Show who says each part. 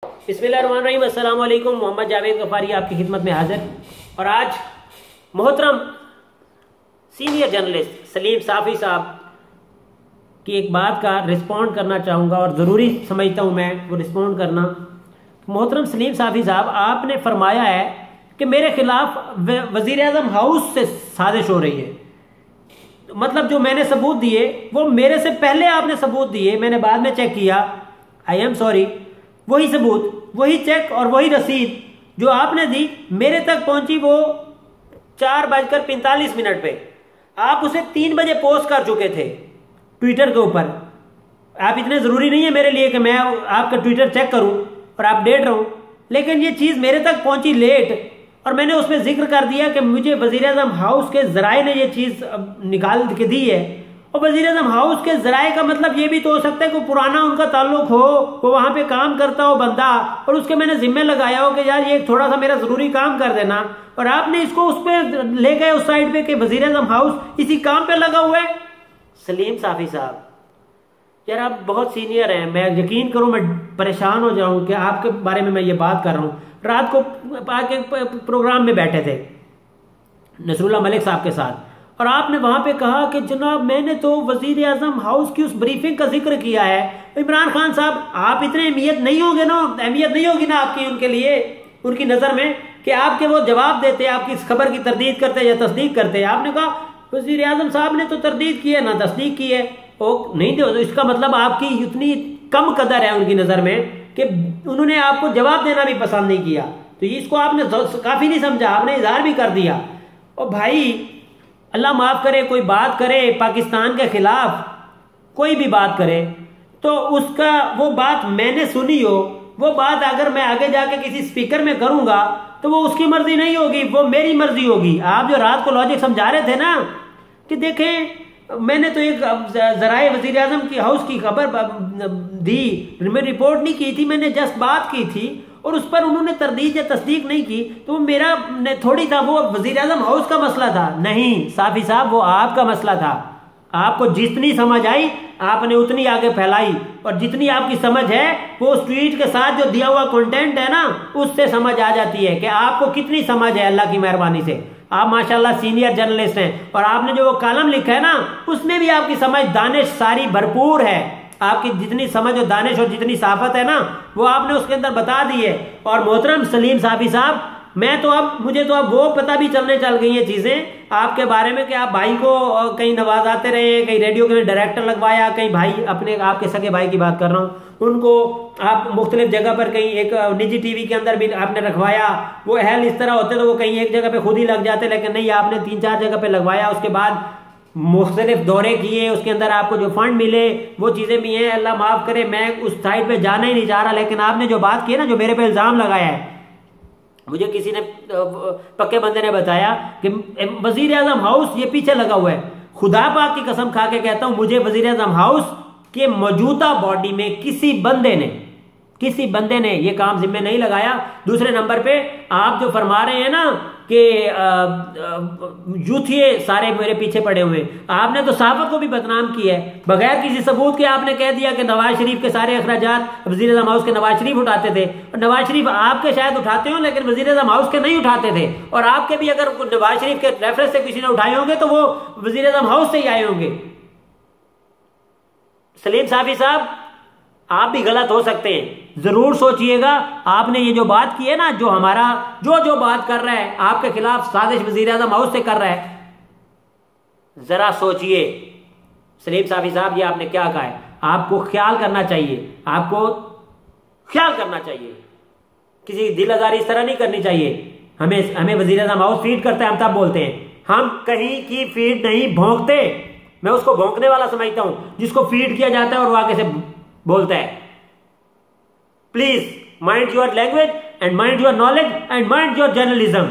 Speaker 1: बिस्मिल्लाहिर्रहमानिर्रहीम। अस्सलाम वालेकुम। मोहम्मद जावेद गफारी आपकी खिदमत में हाजिर। और आज मोहतरम सीनियर जर्नलिस्ट सलीम साफ़ी साहब की एक बात का रिस्पॉन्ड करना चाहूँगा और ज़रूरी समझता हूँ मैं वो रिस्पॉन्ड करना। मोहतरम सलीम साफ़ी साहब, आपने फरमाया है कि मेरे खिलाफ वज़ीर आज़म हाउस से साजिश हो रही है। मतलब जो मैंने सबूत दिए वो मेरे से पहले आपने सबूत दिए, मैंने बाद में चेक किया। आई एम सॉरी, वही सबूत, वही चेक और वही रसीद जो आपने दी मेरे तक पहुंची वो 4:45 पे। आप उसे 3 बजे पोस्ट कर चुके थे ट्विटर के ऊपर। आप इतने ज़रूरी नहीं है मेरे लिए कि मैं आपका ट्विटर चेक करूं और अपडेट रहूं, लेकिन ये चीज़ मेरे तक पहुंची लेट और मैंने उसमें जिक्र कर दिया कि मुझे वज़ीर आज़म हाउस के ज़राए ने ये चीज़ निकाल के दी है। और वज़ीर आज़म हाउस के ज़राए का मतलब ये भी तो हो सकता है कि पुराना उनका ताल्लुक हो, वो वहाँ पे काम करता हो बंदा और उसके मैंने जिम्मे लगाया हो कि यार ये थोड़ा सा मेरा ज़रूरी काम कर देना, और आपने इसको उस पर ले गए उस साइड पे कि वज़ीर आज़म हाउस इसी काम पे लगा हुआ है। सलीम साफ़ी साहब, यार आप बहुत सीनियर हैं, मैं यकीन करूँ मैं परेशान हो जाऊँ कि आपके बारे में मैं ये बात कर रहा हूँ। रात को आके प्रोग्राम में बैठे थे नसरुल्लाह मलिक साहब के साथ और आपने वहां पे कहा कि जनाब मैंने तो वजीर आजम हाउस की उस ब्रीफिंग का जिक्र किया है। इमरान खान साहब, आप इतने अहमियत नहीं होगी ना आपकी उनके लिए, उनकी नजर में कि आपके वो जवाब देते, आपकी इस खबर की तरदीद करते या तस्दीक करते। आपने कहा वजीर आजम साहब ने तो तरदीद की है ना तस्दीक की है, ओ नहीं दो, तो इसका मतलब आपकी इतनी कम कदर है उनकी नजर में कि उन्होंने आपको जवाब देना भी पसंद नहीं किया। तो इसको आपने काफी नहीं समझा, आपने इजहार भी कर दिया। और भाई अल्लाह माफ करे, कोई बात करे पाकिस्तान के खिलाफ, कोई भी बात करे तो उसका वो बात मैंने सुनी हो, वो बात अगर मैं आगे जाके किसी स्पीकर में करूंगा तो वो उसकी मर्जी नहीं होगी, वो मेरी मर्जी होगी। आप जो रात को लॉजिक समझा रहे थे ना कि देखें मैंने तो एक जराए वजीर आजम की हाउस की खबर दी, मैं रिपोर्ट नहीं की थी, मैंने जस्ट बात की थी और उस पर उन्होंने तरदीद या तस्दीक नहीं की, तो वो मेरा थोड़ी था, वो वजीर आजम हाउस का मसला था। नहीं साफी साहब, वो आपका मसला था। आपको जितनी समझ आई आपने उतनी आगे फैलाई और जितनी आपकी समझ है वो उस ट्वीट के साथ जो दिया हुआ कंटेंट है ना उससे समझ आ जाती है कि आपको कितनी समझ है। अल्लाह की मेहरबानी से आप माशाल्लाह सीनियर जर्नलिस्ट हैं और आपने जो वो कॉलम लिखा है ना उसमें भी आपकी समझ दानिश सारी भरपूर है। आपकी जितनी समझ और दानिश और जितनी साफत है ना वो आपने उसके अंदर बता दी है। और मोहतरम सलीम साफ़ी साहब, मुझे तो अब वो पता भी चल गई हैं चीजें आपके बारे में कि आप भाई को कहीं नवाजाते रहे, कहीं रेडियो के डायरेक्टर लगवाया, कहीं भाई अपने आपके सगे भाई की बात कर रहा हूँ, उनको आप मुख्तलिफ जगह पर कहीं एक निजी टीवी के अंदर भी आपने रखवाया। वो अहल इस तरह होते तो वो कहीं एक जगह पे खुद ही लग जाते, लेकिन नहीं, आपने 3-4 जगह पे लगवाया। उसके बाद मुख्तलिफ दौरे किए, उसके अंदर आपको जो फंड मिले वो चीजें भी हैं। अल्लाह माफ करे, मैं उस साइड पे जाना ही नहीं चाह रहा, लेकिन आपने जो बात की है ना, जो मेरे पे इल्जाम लगाया है, मुझे किसी ने पक्के बंदे ने बताया कि वजीर आजम हाउस ये पीछे लगा हुआ है। खुदा पाक की कसम खा के कहता हूं, मुझे वजीर आजम हाउस के मौजूदा बॉडी में किसी बंदे ने ये काम जिम्मे नहीं लगाया। दूसरे नंबर पे आप जो फरमा रहे हैं ना कि यूथिये सारे मेरे पीछे पड़े हुए, आपने तो सहाफत को भी बदनाम किया है। बगैर किसी सबूत के आपने कह दिया कि नवाज शरीफ के सारे अखराजात वजीर आजम हाउस के नवाज शरीफ उठाते थे, और नवाज शरीफ आपके शायद उठाते हो लेकिन वजीर आजम हाउस के नहीं उठाते थे। और आपके भी अगर नवाज शरीफ के रेफरेंस से किसी ने उठाए होंगे तो वो वजीर आजम हाउस से ही आए होंगे। सलीम साफ़ी साहब, आप भी गलत हो सकते हैं, जरूर सोचिएगा। आपने ये जो बात की है ना, जो हमारा जो बात कर रहा है आपके खिलाफ साजिश वजीर आजम हाउस से कर रहा है, जरा सोचिए सलीम साफ़ी साहब, ये आपने क्या कहा है। आपको ख्याल करना चाहिए, किसी दिल आजारी इस तरह नहीं करनी चाहिए। हमें वजीर आजम हाउस फीड करता है, हम तब बोलते हैं, हम कहीं की फीड नहीं भोंकते। मैं उसको भोंकने वाला समझता हूं जिसको फीड किया जाता है और वो आगे से बोलता है। Please mind your language and mind your knowledge and mind your journalism.